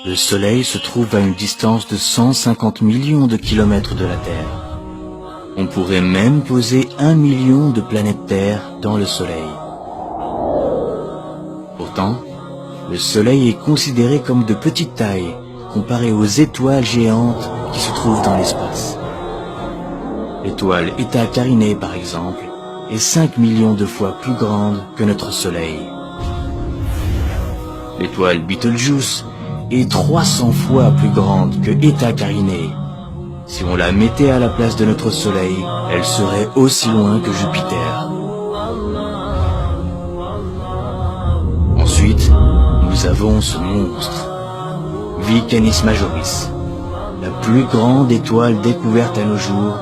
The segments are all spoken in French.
Le Soleil se trouve à une distance de 150 millions de kilomètres de la Terre. On pourrait même poser 1 million de planètes Terre dans le Soleil. Pourtant, le Soleil est considéré comme de petite taille comparé aux étoiles géantes qui se trouvent dans l'espace. L'étoile Eta Carinae, par exemple, est 5 millions de fois plus grande que notre Soleil. L'étoile Betelgeuse est 300 fois plus grande que Eta Carinae. Si on la mettait à la place de notre Soleil, elle serait aussi loin que Jupiter. Ensuite, nous avons ce monstre, Canis Majoris, la plus grande étoile découverte à nos jours.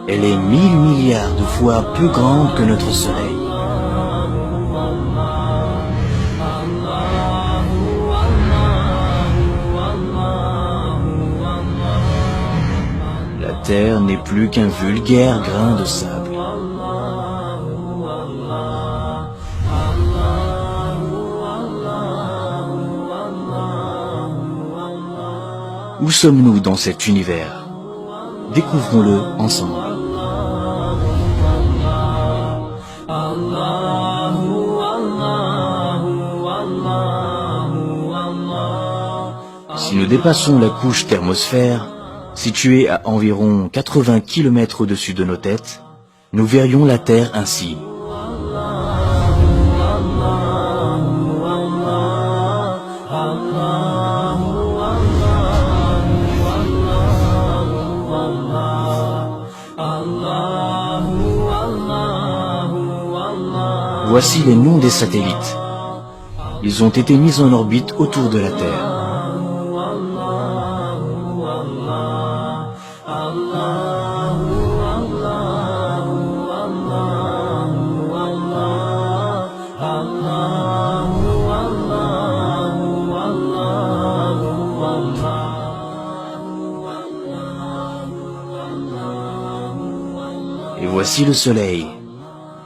Elle est 1000 milliards de fois plus grande que notre Soleil. La Terre n'est plus qu'un vulgaire grain de sable. Où sommes-nous dans cet univers? Découvrons-le ensemble. Si nous dépassons la couche thermosphère, située à environ 80 km au-dessus de nos têtes, nous verrions la Terre ainsi. Voici les noms des satellites. Ils ont été mis en orbite autour de la Terre. Et voici le Soleil.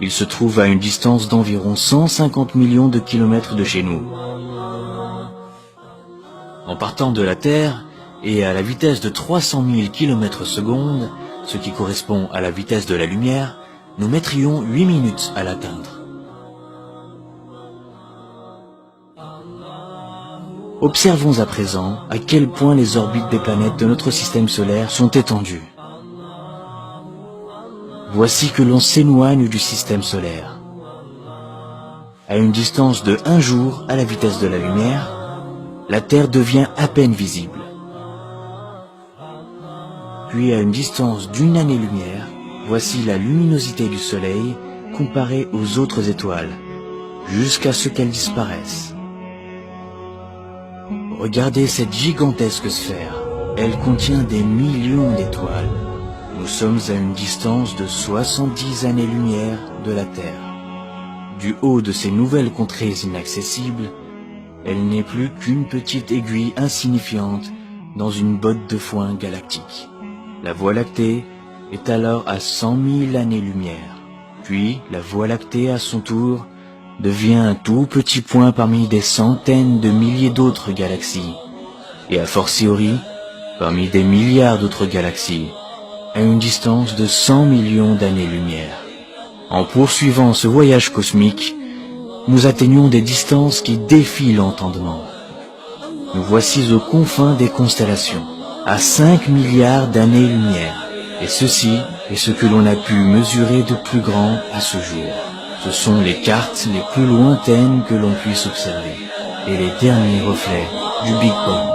Il se trouve à une distance d'environ 150 millions de kilomètres de chez nous. En partant de la Terre et à la vitesse de 300 000 km/s, ce qui correspond à la vitesse de la lumière, nous mettrions 8 minutes à l'atteindre. Observons à présent à quel point les orbites des planètes de notre système solaire sont étendues. Voici que l'on s'éloigne du système solaire. À une distance de 1 jour à la vitesse de la lumière, la Terre devient à peine visible. Puis à une distance d'1 année-lumière, voici la luminosité du Soleil comparée aux autres étoiles, jusqu'à ce qu'elle disparaisse. Regardez cette gigantesque sphère. Elle contient des millions d'étoiles. Nous sommes à une distance de 70 années-lumière de la Terre. Du haut de ces nouvelles contrées inaccessibles, elle n'est plus qu'une petite aiguille insignifiante dans une botte de foin galactique. La Voie lactée est alors à 100 000 années-lumière. Puis, la Voie lactée, à son tour, devient un tout petit point parmi des centaines de milliers d'autres galaxies, et a fortiori, parmi des milliards d'autres galaxies, à une distance de 100 millions d'années-lumière. En poursuivant ce voyage cosmique, nous atteignons des distances qui défient l'entendement. Nous voici aux confins des constellations, à 5 milliards d'années-lumière, et ceci est ce que l'on a pu mesurer de plus grand à ce jour. Ce sont les cartes les plus lointaines que l'on puisse observer, et les derniers reflets du Big Bang.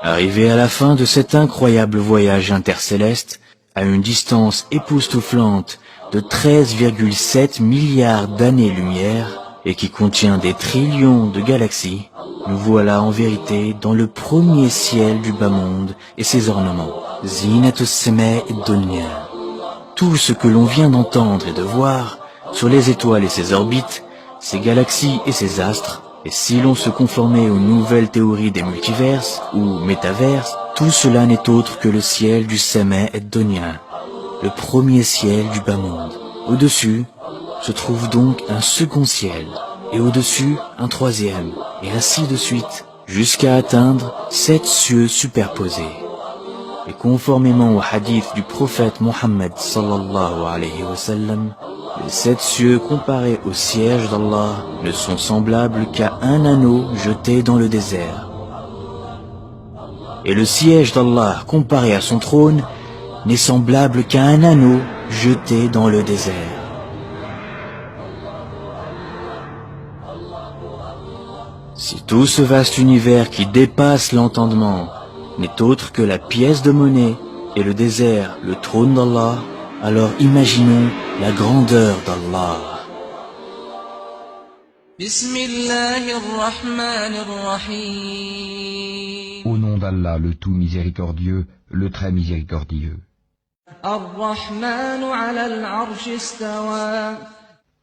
Arrivé à la fin de cet incroyable voyage intercéleste, à une distance époustouflante de 13,7 milliards d'années-lumière, et qui contient des trillions de galaxies, nous voilà en vérité dans le premier ciel du bas monde et ses ornements, Zinatus Semae Dunya. Tout ce que l'on vient d'entendre et de voir, sur les étoiles et ses orbites, ses galaxies et ses astres, et si l'on se conformait aux nouvelles théories des multiverses ou métaverses, tout cela n'est autre que le ciel du Semae Dunya, le premier ciel du bas monde. Au-dessus se trouve donc un second ciel, et au-dessus un troisième, et ainsi de suite, jusqu'à atteindre 7 cieux superposés. Et conformément au hadith du prophète Mohammed sallallahu alayhi wa sallam, les 7 cieux comparés au siège d'Allah ne sont semblables qu'à un anneau jeté dans le désert. Et le siège d'Allah comparé à son trône n'est semblable qu'à un anneau jeté dans le désert. Si tout ce vaste univers qui dépasse l'entendement n'est autre que la pièce de monnaie et le désert, le trône d'Allah, alors imaginons la grandeur d'Allah. Au nom d'Allah, le tout miséricordieux, le très miséricordieux.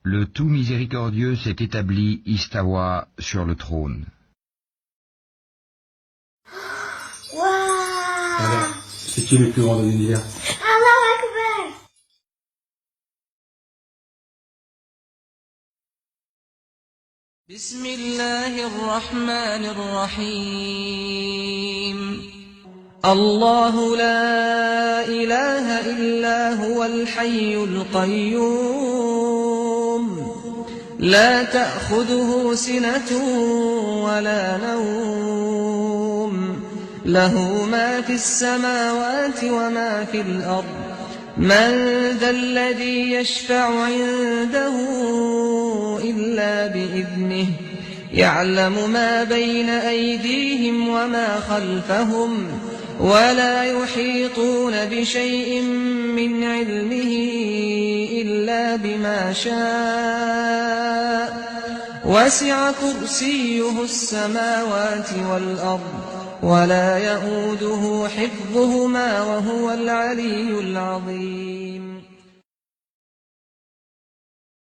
Le tout miséricordieux s'est établi istawa sur le trône. Alors, c'est qui le plus grand de l'univers? Allahu Akbar. Bismillahirrahmanirrahim. Allahu la ilaha illa huwal hayyul qayyum. La ta'khudhuhu sinatun wa la nawm. له ما في السماوات وما في الأرض من ذا الذي يشفع عنده إلا بإذنه يعلم ما بين أيديهم وما خلفهم ولا يحيطون بشيء من علمه إلا بما شاء وسع كرسيه السماوات والأرض ولا يؤوده حفظهما وهو العلي العظيم